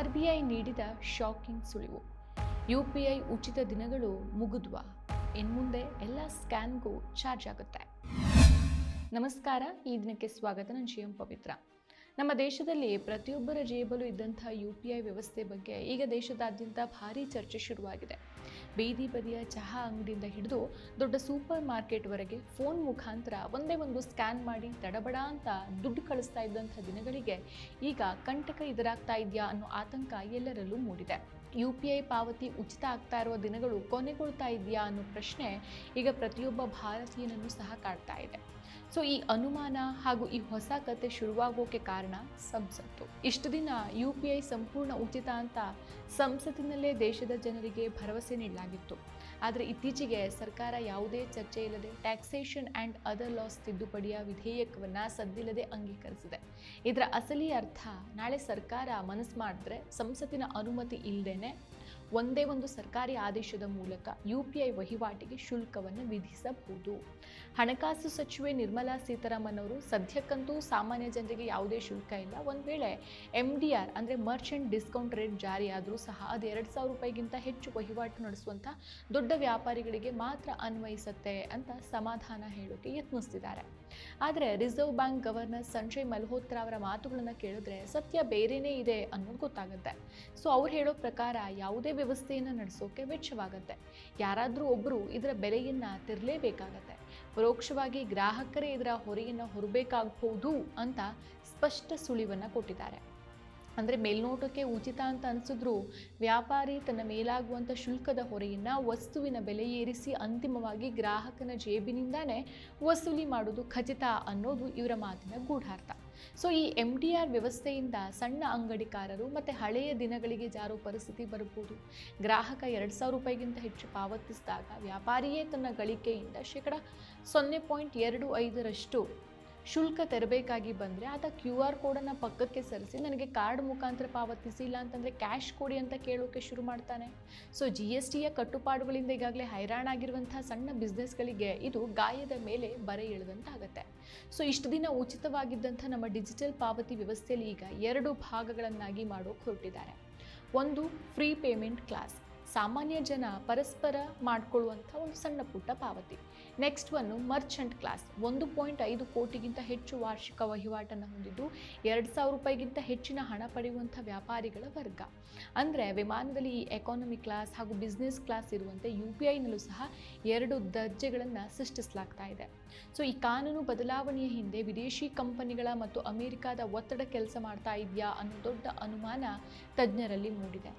RBI ನೀಡಿದ shocking ಸುಳಿವು. UPI ಉಚಿತ ದಿನಗಳು ಮುಗಿದ್ವಾ? ಇನ್ಮುಂದೆ ಎಲ್ಲ ಸ್ಕ್ಯಾನ್ಗೂ ಚಾರ್ಜ್ ಆಗುತ್ತೆ. ನಮಸ್ಕಾರ, ಈ ದಿನಕ್ಕೆ ಸ್ವಾಗತ. ನಾನು GM ಪವಿತ್ರ. ನಮ್ಮ ದೇಶದಲ್ಲಿ ಪ್ರತಿಯೊಬ್ಬರ ಜೇಬಲು ಇದ್ದಂಥ UPI ವ್ಯವಸ್ಥೆ ಬಗ್ಗೆ ಈಗ ದೇಶದಾದ್ಯಂತ ಭಾರೀ ಚರ್ಚೆ ಶುರುವಾಗಿದೆ. ಬೀದಿ ಬದಿಯ ಚಹಾ ಅಂಗಡಿಯಿಂದ ಹಿಡಿದು ದೊಡ್ಡ ಸೂಪರ್ ಮಾರ್ಕೆಟ್ವರೆಗೆ ಫೋನ್ ಮುಖಾಂತರ ಒಂದೇ ಒಂದು ಸ್ಕ್ಯಾನ್ ಮಾಡಿ ತಡಬಡ ಅಂತ ದುಡ್ಡು ಕಳಿಸ್ತಾ ಇದ್ದಂಥ ದಿನಗಳಿಗೆ ಈಗ ಕಂಟಕ ಎದುರಾಗ್ತಾ ಇದೆಯಾ ಅನ್ನೋ ಆತಂಕ ಎಲ್ಲರಲ್ಲೂ ಮೂಡಿದೆ. UPI ಪಾವತಿ ಉಚಿತ ಆಗ್ತಾ ಇರುವ ದಿನಗಳು ಕೊನೆಗೊಳ್ತಾ ಇದೆಯಾ ಅನ್ನೋ ಪ್ರಶ್ನೆ ಈಗ ಪ್ರತಿಯೊಬ್ಬ ಭಾರತೀಯನನ್ನು ಸಹ ಕಾಡ್ತಾ ಇದೆ. ಸೊ ಈ ಅನುಮಾನ ಹಾಗೂ ಈ ಹೊಸ ಕತೆ ಶುರುವಾಗೋಕೆ ಕಾರಣ ಸಂಸತ್ತು. ಇಷ್ಟು ದಿನ UPI ಸಂಪೂರ್ಣ ಉಚಿತ ಅಂತ ಸಂಸತ್ತಿನಲ್ಲೇ ದೇಶದ ಜನರಿಗೆ ಭರವಸೆ ನೀಡಲಾಗಿತ್ತು. ಆದರೆ ಇತ್ತೀಚೆಗೆ ಸರ್ಕಾರ ಯಾವುದೇ ಚರ್ಚೆ ಇಲ್ಲದೆ ಟ್ಯಾಕ್ಸೇಷನ್ ಆ್ಯಂಡ್ ಅದರ್ ಲಾಸ್ ತಿದ್ದುಪಡಿಯ ವಿಧೇಯಕವನ್ನು ಸದ್ದಿಲ್ಲದೆ ಅಂಗೀಕರಿಸಿದೆ. ಇದರ ಅಸಲಿ ಅರ್ಥ, ನಾಳೆ ಸರ್ಕಾರ ಮನಸ್ಸು ಮಾಡಿದ್ರೆ ಸಂಸತ್ತಿನ ಅನುಮತಿ ಇಲ್ಲದೇನೆ ಒಂದೇ ಒಂದು ಸರ್ಕಾರಿ ಆದೇಶದ ಮೂಲಕ UPI ವಹಿವಾಟಿಗೆ ಶುಲ್ಕವನ್ನು ವಿಧಿಸಬಹುದು. ಹಣಕಾಸು ಸಚಿವೆ ನಿರ್ಮಲಾ ಸೀತಾರಾಮನ್ ಅವರು ಸದ್ಯಕ್ಕಂತೂ ಸಾಮಾನ್ಯ ಜನರಿಗೆ ಯಾವುದೇ ಶುಲ್ಕ ಇಲ್ಲ, ಒಂದು ವೇಳೆ MDR ಅಂದರೆ ಮರ್ಚೆಂಟ್ ಡಿಸ್ಕೌಂಟ್ ರೇಟ್ ಜಾರಿಯಾದರೂ ಸಹ ಅದು 2,000 ರೂಪಾಯಿಗಿಂತ ಹೆಚ್ಚು ವಹಿವಾಟು ನಡೆಸುವಂಥ ದೊಡ್ಡ ವ್ಯಾಪಾರಿಗಳಿಗೆ ಮಾತ್ರ ಅನ್ವಯಿಸುತ್ತೆ ಅಂತ ಸಮಾಧಾನ ಹೇಳೋಕೆ ಯತ್ನಿಸ್ತಿದ್ದಾರೆ. ಆದರೆ reserve bank governor Sanjay Malhotra ಅವರ ಮಾತುಗಳನ್ನು ಕೇಳಿದ್ರೆ ಸತ್ಯ ಬೇರೆಯೇ ಇದೆ ಅನ್ನೋದು ಗೊತ್ತಾಗುತ್ತೆ. ಸೊ ಅವ್ರು ಹೇಳೋ ಪ್ರಕಾರ ಯಾವುದೇ ವ್ಯವಸ್ಥೆಯನ್ನು ನಡೆಸೋಕೆ ವೆಚ್ಚವಾಗುತ್ತೆ. ಯಾರಾದರೂ ಒಬ್ಬರು ಇದರ ಬೆಲೆಯನ್ನು ತೆರಲೇಬೇಕಾಗತ್ತೆ. ಪರೋಕ್ಷವಾಗಿ ಗ್ರಾಹಕರೇ ಇದರ ಹೊರೆಯನ್ನು ಹೊರಬೇಕಾಗಬಹುದು ಅಂತ ಸ್ಪಷ್ಟ ಸುಳಿವನ್ನು ಕೊಟ್ಟಿದ್ದಾರೆ. ಅಂದರೆ ಮೇಲ್ನೋಟಕ್ಕೆ ಉಚಿತ ಅಂತ ಅನಿಸಿದ್ರು ವ್ಯಾಪಾರಿ ತನ್ನ ಮೇಲಾಗುವಂಥ ಶುಲ್ಕದ ಹೊರೆಯನ್ನು ವಸ್ತುವಿನ ಬೆಲೆ ಏರಿಸಿ ಅಂತಿಮವಾಗಿ ಗ್ರಾಹಕನ ಜೇಬಿನಿಂದಾನೇ ವಸೂಲಿ ಮಾಡೋದು ಖಚಿತ ಅನ್ನೋದು ಇವರ ಮಾತಿನ ಗೂಢಾರ್ಥ. ಸೊ ಈ MDR ವ್ಯವಸ್ಥೆಯಿಂದ ಸಣ್ಣ ಅಂಗಡಿಕಾರರು ಮತ್ತು ಹಳೆಯ ದಿನಗಳಿಗೆ ಜಾರೋ ಪರಿಸ್ಥಿತಿ ಬರಬಹುದು. ಗ್ರಾಹಕ 2,000 ರೂಪಾಯಿಗಿಂತ ಹೆಚ್ಚು ಪಾವತಿಸಿದಾಗ ವ್ಯಾಪಾರಿಯೇ ತನ್ನ ಗಳಿಕೆಯಿಂದ -0.25% ಶುಲ್ಕ ತೆರಬೇಕಾಗಿ ಬಂದರೆ ಆತ QR ಕೋಡನ್ನು ಪಕ್ಕಕ್ಕೆ ಸರಿಸಿ ನನಗೆ ಕಾರ್ಡ್ ಮುಖಾಂತರ ಪಾವತಿಸಿ, ಇಲ್ಲ ಅಂತಂದರೆ ಕ್ಯಾಶ್ ಕೊಡಿ ಅಂತ ಕೇಳೋಕೆ ಶುರು ಮಾಡ್ತಾನೆ. ಸೊ GSTಯ ಕಟ್ಟುಪಾಡುಗಳಿಂದ ಈಗಾಗಲೇ ಹೈರಾಣಾಗಿರುವಂಥ ಸಣ್ಣ ಬಿಸ್ನೆಸ್ಗಳಿಗೆ ಇದು ಗಾಯದ ಮೇಲೆ ಬರೆ ಎಳೆದಂತಾಗುತ್ತೆ. ಸೊ ಇಷ್ಟು ದಿನ ಉಚಿತವಾಗಿದ್ದಂಥ ನಮ್ಮ ಡಿಜಿಟಲ್ ಪಾವತಿ ವ್ಯವಸ್ಥೆಯಲ್ಲಿ ಈಗ 2 ಭಾಗಗಳನ್ನಾಗಿ ಮಾಡೋಕೆ ಹೊರಟಿದ್ದಾರೆ. ಒಂದು ಫ್ರೀ ಪೇಮೆಂಟ್ ಕ್ಲಾಸ್, ಸಾಮಾನ್ಯ ಜನ ಪರಸ್ಪರ ಮಾಡಿಕೊಳ್ಳುವಂಥ ಒಂದು ಸಣ್ಣ ಪುಟ್ಟ ಪಾವತಿ. ನೆಕ್ಸ್ಟ್ ಒಂದು ಮರ್ಚೆಂಟ್ ಕ್ಲಾಸ್, 1.5 ಕೋಟಿಗಿಂತ ಹೆಚ್ಚು ವಾರ್ಷಿಕ ವಹಿವಾಟನ್ನು ಹೊಂದಿದ್ದು 2,000 ರೂಪಾಯಿಗಿಂತ ಹೆಚ್ಚಿನ ಹಣ ಪಡೆಯುವಂಥ ವ್ಯಾಪಾರಿಗಳ ವರ್ಗ. ಅಂದರೆ ವಿಮಾನದಲ್ಲಿ ಈ ಎಕಾನಮಿ ಕ್ಲಾಸ್ ಹಾಗೂ ಬಿಸ್ನೆಸ್ ಕ್ಲಾಸ್ ಇರುವಂತೆ UPIನಲ್ಲೂ ಸಹ 2 ದರ್ಜೆಗಳನ್ನು ಸೃಷ್ಟಿಸಲಾಗ್ತಾ ಇದೆ. ಸೊ ಈ ಕಾನೂನು ಬದಲಾವಣೆಯ ಹಿಂದೆ ವಿದೇಶಿ ಕಂಪನಿಗಳ ಮತ್ತು ಅಮೆರಿಕಾದ ಒತ್ತಡ ಕೆಲಸ ಮಾಡ್ತಾ ಇದೆಯಾ ಅನ್ನೋ ದೊಡ್ಡ ಅನುಮಾನ ತಜ್ಞರಲ್ಲಿ ಮೂಡಿದೆ.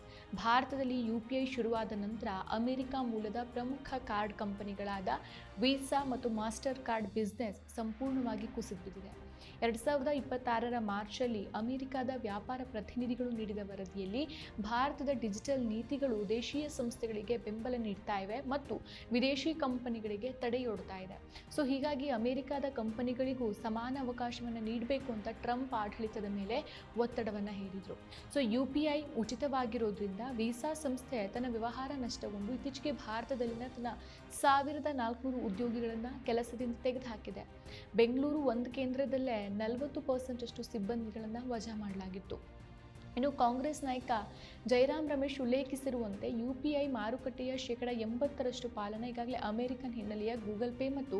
ಭಾರತದಲ್ಲಿ UPI ಶುರುವಾದ ನಂತರ ಅಮೆರಿಕ ಮೂಲದ ಪ್ರಮುಖ ಕಾರ್ಡ್ ಕಂಪನಿಗಳಾದ ವೀಸಾ ಮತ್ತು ಮಾಸ್ಟರ್ ಕಾರ್ಡ್ ಬಿಸ್ನೆಸ್ ಸಂಪೂರ್ಣವಾಗಿ ಕುಸಿದು ಬಿದ್ದಿದೆ. 2026ರ ಮಾರ್ಚಲ್ಲಿ ಅಮೆರಿಕದ ವ್ಯಾಪಾರ ಪ್ರತಿನಿಧಿಗಳು ನೀಡಿದ ವರದಿಯಲ್ಲಿ ಭಾರತದ ಡಿಜಿಟಲ್ ನೀತಿಗಳು ದೇಶೀಯ ಸಂಸ್ಥೆಗಳಿಗೆ ಬೆಂಬಲ ನೀಡ್ತಾ ಇವೆ ಮತ್ತು ವಿದೇಶಿ ಕಂಪನಿಗಳಿಗೆ ತಡೆಯೊಡ್ತಾ ಇದೆ. ಸೊ ಹೀಗಾಗಿ ಅಮೆರಿಕದ ಕಂಪನಿಗಳಿಗೂ ಸಮಾನ ಅವಕಾಶವನ್ನು ನೀಡಬೇಕು ಅಂತ ಟ್ರಂಪ್ ಆಡಳಿತದ ಮೇಲೆ ಒತ್ತಡವನ್ನು ಹೇರಿದರು. ಸೊ UPI ಉಚಿತವಾಗಿರೋದ್ರಿಂದ ವೀಸಾ ಸಂಸ್ಥೆ ತನ್ನ ವ್ಯವಹಾರ ನಷ್ಟಗೊಂಡು ಇತ್ತೀಚೆಗೆ ಭಾರತದಲ್ಲಿನ ತನ್ನ 1,400 ಉದ್ಯೋಗಿಗಳನ್ನು ಕೆಲಸದಿಂದ ತೆಗೆದುಹಾಕಿದೆ. ಬೆಂಗಳೂರು ಒಂದು ಕೇಂದ್ರದಲ್ಲೇ 40% ಅಷ್ಟು ಸಿಬ್ಬಂದಿಗಳನ್ನು ವಜಾ ಮಾಡಲಾಗಿತ್ತು. ಇನ್ನು ಕಾಂಗ್ರೆಸ್ ನಾಯಕ ಜೈರಾಮ್ ರಮೇಶ್ ಉಲ್ಲೇಖಿಸಿರುವಂತೆ UPI ಮಾರುಕಟ್ಟೆಯ 80% ಪಾಲನೆ ಈಗಾಗಲೇ ಅಮೆರಿಕನ್ ಹಿನ್ನೆಲೆಯ ಗೂಗಲ್ ಪೇ ಮತ್ತು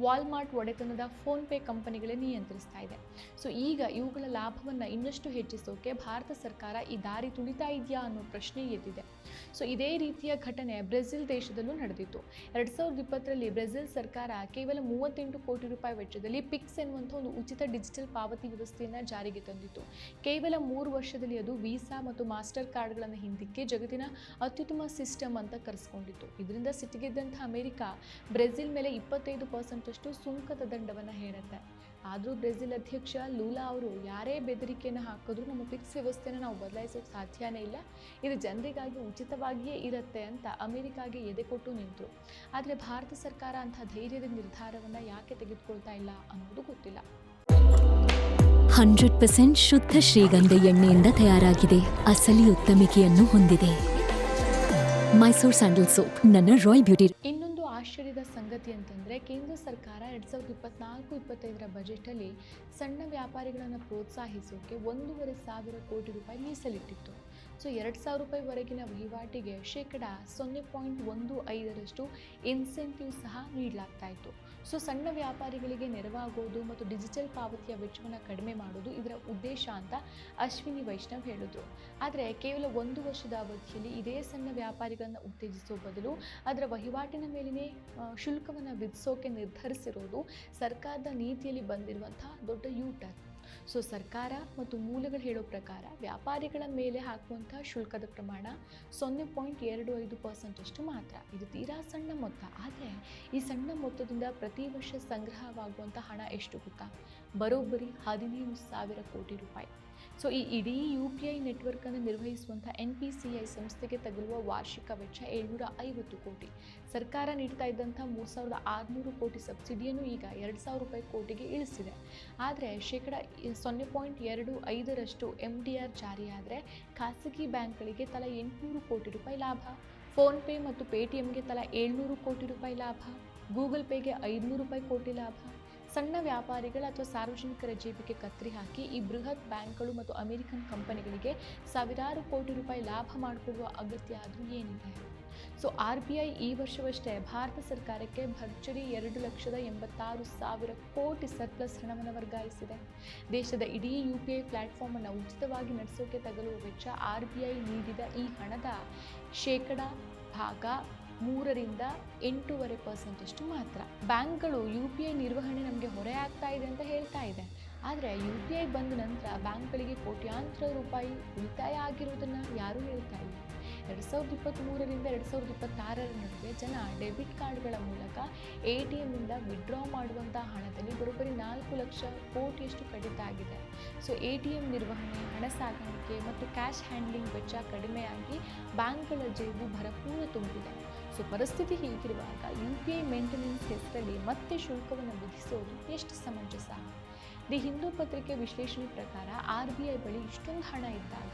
ವಾಲ್ಮಾರ್ಟ್ ಒಡೆತನದ ಫೋನ್ಪೇ ಕಂಪನಿಗಳೇ ನಿಯಂತ್ರಿಸ್ತಾ ಇದೆ. ಸೊ ಈಗ ಇವುಗಳ ಲಾಭವನ್ನು ಇನ್ನಷ್ಟು ಹೆಚ್ಚಿಸೋಕೆ ಭಾರತ ಸರ್ಕಾರ ಈ ದಾರಿ ತುಳಿತಾ ಇದೆಯಾ ಅನ್ನೋ ಪ್ರಶ್ನೆ ಎದ್ದಿದೆ. ಸೊ ಇದೇ ರೀತಿಯ ಘಟನೆ ಬ್ರೆಜಿಲ್ ದೇಶದಲ್ಲೂ ನಡೆದಿತ್ತು. 2020ರಲ್ಲಿ ಬ್ರೆಜಿಲ್ ಸರ್ಕಾರ ಕೇವಲ 38 ಕೋಟಿ ರೂಪಾಯಿ ವೆಚ್ಚದಲ್ಲಿ ಪಿಕ್ಸ್ ಎನ್ನುವಂಥ ಒಂದು ಉಚಿತ ಡಿಜಿಟಲ್ ಪಾವತಿ ವ್ಯವಸ್ಥೆಯನ್ನು ಜಾರಿಗೆ ತಂದಿತ್ತು. ಕೇವಲ 3 ವರ್ಷದಲ್ಲಿ ಅದು ವೀಸಾ ಮತ್ತು ಮಾಸ್ಟರ್ ಕಾರ್ಡ್ಗಳನ್ನು ಹಿಂದಿಕ್ಕಿ ಜಗತ್ತಿನ ಅತ್ಯುತ್ತಮ ಸಿಸ್ಟಮ್ ಅಂತ ಕರೆಸ್ಕೊಂಡಿತ್ತು. ಇದರಿಂದ ಸಿಟ್ಟಿಗೆದ್ದಂಥ ಅಮೆರಿಕ ಬ್ರೆಜಿಲ್ ಮೇಲೆ 25% ಅಷ್ಟು ಸುಂಕದ ದಂಡವನ್ನು ಹೇರುತ್ತೆ. ಆದರೂ ಬ್ರೆಜಿಲ್ ಅಧ್ಯಕ್ಷ ಲೂಲಾ ಅವರು ಯಾರೇ ಬೆದರಿಕೆಯನ್ನು ಹಾಕಿದ್ರೂ ನಮ್ಮ ಪಿಕ್ಸ್ ವ್ಯವಸ್ಥೆನ ನಾವು ಬದಲಾಯಿಸೋಕೆ ಸಾಧ್ಯನೇ ಇಲ್ಲ, ಇದು ಜನರಿಗಾಗಿ ಉಚಿತವಾಗಿಯೇ ಇರುತ್ತೆ ಅಂತ ಅಮೆರಿಕಾಗೆ ಎದೆ ಕೊಟ್ಟು ನಿಂತರು. ಆದರೆ ಭಾರತ ಸರ್ಕಾರ ಅಂಥ ಧೈರ್ಯದ ನಿರ್ಧಾರವನ್ನು ಯಾಕೆ ತೆಗೆದುಕೊಳ್ತಾ ಇಲ್ಲ ಅನ್ನೋದು ಗೊತ್ತಿಲ್ಲ. 100% ಶುದ್ಧ ಶ್ರೀಗಂಧ ಎಣ್ಣೆಯಿಂದ ತಯಾರಾಗಿದೆ. ಅಸಲಿ ಉತ್ತಮಿಕೆಯನ್ನು ಹೊಂದಿದೆ. ಮೈಸೂರು ಸ್ಯಾಂಡಲ್ ಸೋಪ್, ನನ್ನ ರಾಯಲ್ ಬ್ಯೂಟಿ. ಇನ್ನೊಂದು ಆಶ್ಚರ್ಯದ ಸಂಗತಿ ಅಂತಂದರೆ ಕೇಂದ್ರ ಸರ್ಕಾರ 2024-25ರ ಬಜೆಟಲ್ಲಿ ಸಣ್ಣ ವ್ಯಾಪಾರಿಗಳನ್ನು ಪ್ರೋತ್ಸಾಹಿಸೋಕೆ 1,500 ಕೋಟಿ ರೂಪಾಯಿ ಮೀಸಲಿಟ್ಟಿತ್ತು. ಸೊ 2,000 ರೂಪಾಯಿವರೆಗಿನ ವಹಿವಾಟಿಗೆ ಶೇಕಡ 0.15% ಇನ್ಸೆಂಟಿವ್ ಸಹ ನೀಡಲಾಗ್ತಾ ಇತ್ತು. ಸೊ ಸಣ್ಣ ವ್ಯಾಪಾರಿಗಳಿಗೆ ನೆರವಾಗೋದು ಮತ್ತು ಡಿಜಿಟಲ್ ಪಾವತಿಯ ವೆಚ್ಚವನ್ನು ಕಡಿಮೆ ಮಾಡೋದು ಇದರ ಉದ್ದೇಶ ಅಂತ ಅಶ್ವಿನಿ ವೈಷ್ಣವ್ ಹೇಳಿದ್ರು. ಆದರೆ ಕೇವಲ 1 ವರ್ಷದ ಅವಧಿಯಲ್ಲಿ ಇದೇ ಸಣ್ಣ ವ್ಯಾಪಾರಿಗಳನ್ನು ಉತ್ತೇಜಿಸುವ ಬದಲು ಅದರ ವಹಿವಾಟಿನ ಮೇಲಿನೇ ಶುಲ್ಕವನ್ನು ವಿಧಿಸೋಕೆ ನಿರ್ಧರಿಸಿರೋದು ಸರ್ಕಾರದ ನೀತಿಯಲ್ಲಿ ಬಂದಿರುವಂತಹ ದೊಡ್ಡ ಯೂಟರ್ನ್. ಸೊ ಸರ್ಕಾರ ಮತ್ತು ಮೂಲಗಳು ಹೇಳೋ ಪ್ರಕಾರ ವ್ಯಾಪಾರಿಗಳ ಮೇಲೆ ಹಾಕುವಂಥ ಶುಲ್ಕದ ಪ್ರಮಾಣ 0.25% ಅಷ್ಟು ಮಾತ್ರ. ಇದು ತೀರಾ ಸಣ್ಣ ಮೊತ್ತ. ಆದರೆ ಈ ಸಣ್ಣ ಮೊತ್ತದಿಂದ ಪ್ರತಿ ವರ್ಷ ಸಂಗ್ರಹವಾಗುವಂಥ ಹಣ ಎಷ್ಟು ಗೊತ್ತಾ? ಬರೋಬ್ಬರಿ 17,000 ಕೋಟಿ ರೂಪಾಯಿ. ಸೊ ಈ ಇಡೀ UPI ನೆಟ್ವರ್ಕನ್ನು ನಿರ್ವಹಿಸುವಂಥ NPCI ಸಂಸ್ಥೆಗೆ ತಗುಲುವ ವಾರ್ಷಿಕ ವೆಚ್ಚ 750 ಕೋಟಿ. ಸರ್ಕಾರ ನೀಡ್ತಾ ಇದ್ದಂಥ 3,600 ಕೋಟಿ ಸಬ್ಸಿಡಿಯನ್ನು ಈಗ 2,000 ರೂಪಾಯಿ ಕೋಟಿಗೆ ಇಳಿಸಿದೆ. ಆದರೆ ಶೇಕಡ 0.25% MDR ಜಾರಿಯಾದರೆ ಖಾಸಗಿ ಬ್ಯಾಂಕ್ಗಳಿಗೆ ತಲಾ 800 ಕೋಟಿ ರೂಪಾಯಿ ಲಾಭ, ಫೋನ್ಪೇ ಮತ್ತು ಪೇಟಿಎಂಗೆ ತಲಾ 700 ಕೋಟಿ ರೂಪಾಯಿ ಲಾಭ, ಗೂಗಲ್ ಪೇಗೆ 500 ರೂಪಾಯಿ ಕೋಟಿ ಲಾಭ. ಸಣ್ಣ ವ್ಯಾಪಾರಿಗಳ ಅಥವಾ ಸಾರ್ವಜನಿಕರ ಜೇಬಿಗೆ ಕತ್ತರಿ ಹಾಕಿ ಈ ಬೃಹತ್ ಬ್ಯಾಂಕ್ಗಳು ಮತ್ತು ಅಮೆರಿಕನ್ ಕಂಪನಿಗಳಿಗೆ ಸಾವಿರಾರು ಕೋಟಿ ರೂಪಾಯಿ ಲಾಭ ಮಾಡಿಕೊಡುವ ಅಗತ್ಯ ಆದರೂ ಏನಿದೆ? ಸೊ RBI ಈ ವರ್ಷವಷ್ಟೇ ಭಾರತ ಸರ್ಕಾರಕ್ಕೆ ಭರ್ಜರಿ 2,86,000 ಕೋಟಿ ಸರ್ಪ್ಲಸ್ ಹಣವನ್ನು ವರ್ಗಾಯಿಸಿದೆ. ದೇಶದ ಇಡೀ UPI ಪ್ಲಾಟ್ಫಾರ್ಮನ್ನು ಉಚಿತವಾಗಿ ನಡೆಸೋಕೆ ತಗಲುವ ವೆಚ್ಚ RBI ನೀಡಿದ ಈ ಹಣದ ಶೇಕಡ ಭಾಗ 3ರಿಂದ 8.5% ಅಷ್ಟು ಮಾತ್ರ. ಬ್ಯಾಂಕ್ಗಳು UPI ನಿರ್ವಹಣೆ ನಮಗೆ ಹೊರೆ ಆಗ್ತಾ ಇದೆ ಅಂತ ಹೇಳ್ತಾ ಇದೆ. ಆದರೆ UPI ಬಂದ ನಂತರ ಬ್ಯಾಂಕ್ಗಳಿಗೆ ಕೋಟ್ಯಾಂತರ ರೂಪಾಯಿ ಉಳಿತಾಯ ಆಗಿರುವುದನ್ನು ಯಾರೂ ಹೇಳ್ತಾ ಇಲ್ಲ. 2023ರಿಂದ 2026 ನಡುವೆ ಜನ ಡೆಬಿಟ್ ಕಾರ್ಡ್ಗಳ ಮೂಲಕ ATMನಿಂದ ವಿಡ್ರಾ ಮಾಡುವಂಥ ಹಣದಲ್ಲಿ ಬರೋಬ್ಬರಿ 4 ಲಕ್ಷ ಕೋಟಿಯಷ್ಟು ಕಡಿತ ಆಗಿದೆ. ಸೊ ATM ನಿರ್ವಹಣೆ, ಹಣ ಸಾಗಾಣಿಕೆ ಮತ್ತು ಕ್ಯಾಶ್ ಹ್ಯಾಂಡ್ಲಿಂಗ್ ವೆಚ್ಚ ಕಡಿಮೆಯಾಗಿ ಬ್ಯಾಂಕ್ಗಳ ಜೇಬು ಭರಪೂರ ತುಂಬಿದೆ. ಸೊ ಪರಿಸ್ಥಿತಿ ಹೀಗಿರುವಾಗ UPI ಮೇಂಟೆನೆನ್ಸ್ ಹೆಸರಲ್ಲಿ ಮತ್ತೆ ಶುಲ್ಕವನ್ನು ವಿಧಿಸೋದು ಎಷ್ಟು ಸಮಂಜಸ? ದಿ ಹಿಂದೂ ಪತ್ರಿಕೆ ವಿಶ್ಲೇಷಣೆ ಪ್ರಕಾರ RBI ಬಳಿ ಇಷ್ಟೊಂದು ಹಣ ಇದ್ದಾಗ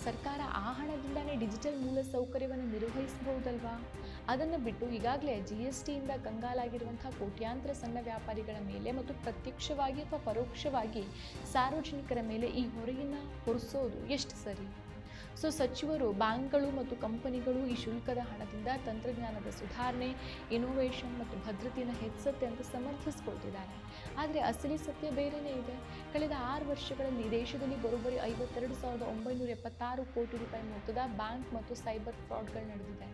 ಸರ್ಕಾರ ಆ ಹಣದಿಂದಲೇ ಡಿಜಿಟಲ್ ಮೂಲಸೌಕರ್ಯವನ್ನು ನಿರ್ವಹಿಸಬಹುದಲ್ವಾ? ಅದನ್ನು ಬಿಟ್ಟು ಈಗಾಗಲೇ GSTಯಿಂದ ಕಂಗಾಲಾಗಿರುವಂಥ ಕೋಟ್ಯಾಂತರ ಸಣ್ಣ ವ್ಯಾಪಾರಿಗಳ ಮೇಲೆ ಮತ್ತು ಪ್ರತ್ಯಕ್ಷವಾಗಿ ಅಥವಾ ಪರೋಕ್ಷವಾಗಿ ಸಾರ್ವಜನಿಕರ ಮೇಲೆ ಈ ಹೊರೆಯನ್ನು ಹೊರಿಸೋದು ಎಷ್ಟು ಸರಿ? ಸೊ ಸಚಿವರು ಬ್ಯಾಂಕ್ಗಳು ಮತ್ತು ಕಂಪನಿಗಳು ಈ ಶುಲ್ಕದ ಹಣದಿಂದ ತಂತ್ರಜ್ಞಾನದ ಸುಧಾರಣೆ, ಇನೋವೇಷನ್ ಮತ್ತು ಭದ್ರತೆಯನ್ನು ಹೆಚ್ಚುತ್ತೆ ಅಂತ ಸಮರ್ಥಿಸ್ಕೊಳ್ತಿದ್ದಾರೆ. ಆದರೆ ಅಸಲಿ ಸತ್ಯ ಬೇರೆಯೇ ಇದೆ. ಕಳೆದ 6 ವರ್ಷಗಳಲ್ಲಿ ದೇಶದಲ್ಲಿ ಬರೋಬ್ಬರಿ 52,976 ಕೋಟಿ ರೂಪಾಯಿ ಮೊತ್ತದ ಬ್ಯಾಂಕ್ ಮತ್ತು ಸೈಬರ್ ಫ್ರಾಡ್ಗಳು ನಡೆದಿದೆ.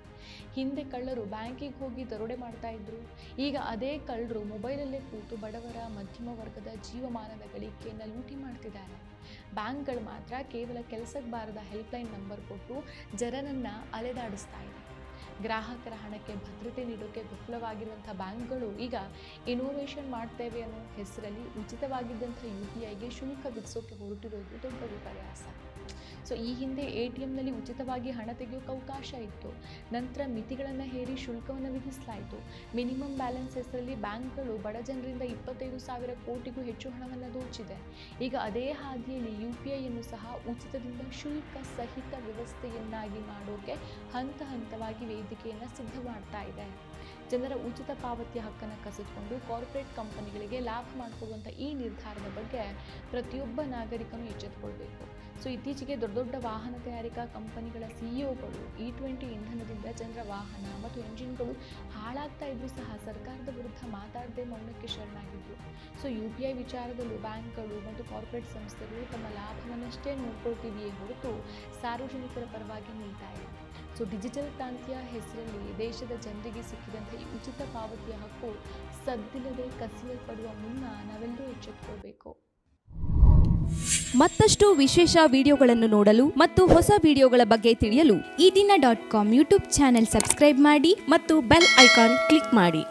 ಹಿಂದೆ ಕಳ್ಳರು ಬ್ಯಾಂಕಿಗೆ ಹೋಗಿ ದರೋಡೆ ಮಾಡ್ತಾ ಇದ್ರು. ಈಗ ಅದೇ ಕಳ್ಳರು ಮೊಬೈಲಲ್ಲೇ ಕೂತು ಬಡವರ, ಮಧ್ಯಮ ವರ್ಗದ ಜೀವಮಾನದ ಗಳಿಕೆಯನ್ನು ಲೂಟಿ ಮಾಡ್ತಿದ್ದಾರೆ. ಬ್ಯಾಂಕ್ಗಳು ಮಾತ್ರ ಕೇವಲ ಕೆಲಸಕ್ಕೆ ಬಾರದ ಹೆಲ್ಪ್ಲೈನ್ ನಂಬರ್ ಕೊಟ್ಟು ಜನರನ್ನು ಅಲೆದಾಡಿಸ್ತಾ ಇದೆ. ಗ್ರಾಹಕರ ಹಣಕ್ಕೆ ಭದ್ರತೆ ನೀಡೋಕ್ಕೆ ವಿಫಲವಾಗಿರುವಂಥ ಬ್ಯಾಂಕ್ಗಳು ಈಗ ಇನೋವೇಷನ್ ಮಾಡ್ತೇವೆ ಅನ್ನೋ ಹೆಸರಲ್ಲಿ ಉಚಿತವಾಗಿದ್ದಂಥ UPIಗೆ ಶುಲ್ಕ ವಿಧಿಸೋಕೆ ಹೊರಟಿರೋದು ದೊಡ್ಡ ವಿಪರ್ಯಾಸ. ಸೊ ಈ ಹಿಂದೆ ATMನಲ್ಲಿ ಉಚಿತವಾಗಿ ಹಣ ತೆಗೆಯೋಕೆ ಅವಕಾಶ ಇತ್ತು. ನಂತರ ಮಿತಿಗಳನ್ನು ಹೇರಿ ಶುಲ್ಕವನ್ನು ವಿಧಿಸಲಾಯಿತು. ಮಿನಿಮಮ್ ಬ್ಯಾಲೆನ್ಸ್ ಹೆಸರಲ್ಲಿ ಬ್ಯಾಂಕ್ಗಳು ಬಡ ಜನರಿಂದ 25,000 ಕೋಟಿಗೂ ಹೆಚ್ಚು ಹಣವನ್ನು ದೋಚಿದೆ. ಈಗ ಅದೇ ಹಾದಿಯಲ್ಲಿ UPIಯನ್ನು ಸಹ ಉಚಿತದಿಂದ ಶುಲ್ಕ ಸಹಿತ ವ್ಯವಸ್ಥೆಯನ್ನಾಗಿ ಮಾಡೋಕೆ ಹಂತ ಹಂತವಾಗಿ ವೇದಿಕೆಯನ್ನು ಸಿದ್ಧ ಮಾಡ್ತಾ ಇದೆ. ಜನರ ಉಚಿತ ಪಾವತಿಯ ಹಕ್ಕನ್ನು ಕಸಿದುಕೊಂಡು ಕಾರ್ಪೊರೇಟ್ ಕಂಪನಿಗಳಿಗೆ ಲಾಭ ಮಾಡಿಕೊಡುವಂಥ ಈ ನಿರ್ಧಾರದ ಬಗ್ಗೆ ಪ್ರತಿಯೊಬ್ಬ ನಾಗರಿಕನು ಎಚ್ಚೆತ್ತುಕೊಳ್ಬೇಕು. ಸೊ ಇತ್ತೀಚೆಗೆ ದೊಡ್ಡ ದೊಡ್ಡ ವಾಹನ ತಯಾರಿಕಾ ಕಂಪನಿಗಳ CEOಗಳು E20 ಇಂಧನದಿಂದ ಜನರ ವಾಹನ ಮತ್ತು ಎಂಜಿನ್ಗಳು ಹಾಳಾಗ್ತಾ ಇದ್ರೂ ಸಹ ಸರ್ಕಾರದ ವಿರುದ್ಧ ಮಾತಾಡದೆ ಮೌನಕ್ಕೆ ಶರಣಾಗಿದ್ರು. ಸೊ UPI ವಿಚಾರದಲ್ಲೂ ಬ್ಯಾಂಕ್ಗಳು ಮತ್ತು ಕಾರ್ಪೊರೇಟ್ ಸಂಸ್ಥೆಗಳು ತಮ್ಮ ಲಾಭವನ್ನಷ್ಟೇ ನೋಡ್ಕೊಳ್ತಿದೆಯೇ ಹೊರತು ಸಾರ್ವಜನಿಕರ ಪರವಾಗಿ ನಿಲ್ತಾ ಇದೆ. ಸೊ ಡಿಜಿಟಲ್ ಕ್ರಾಂತಿಯ ಹೆಸರಲ್ಲಿ ದೇಶದ ಜನರಿಗೆ ಸಿಕ್ಕಿದಂಥ ಈ ಉಚಿತ ಪಾವತಿಯ ಹಕ್ಕು ಸದ್ದಿಲ್ಲದೆ ಕಸಿಯಲ್ಪಡುವ ಮುನ್ನ ನಾವೆಲ್ಲರೂ ಎಚ್ಚೆತ್ತುಕೊಳ್ಬೇಕು. ಮತ್ತಷ್ಟು ವಿಶೇಷ ವಿಡಿಯೋಗಳನ್ನು ನೋಡಲು ಮತ್ತು ಹೊಸ ವಿಡಿಯೋಗಳ ಬಗ್ಗೆ ತಿಳಿಯಲು eDina.com ಯೂಟ್ಯೂಬ್ ಚಾನೆಲ್ ಸಬ್ಸ್ಕ್ರೈಬ್ ಮಾಡಿ ಮತ್ತು ಬೆಲ್ ಐಕಾನ್ ಕ್ಲಿಕ್ ಮಾಡಿ.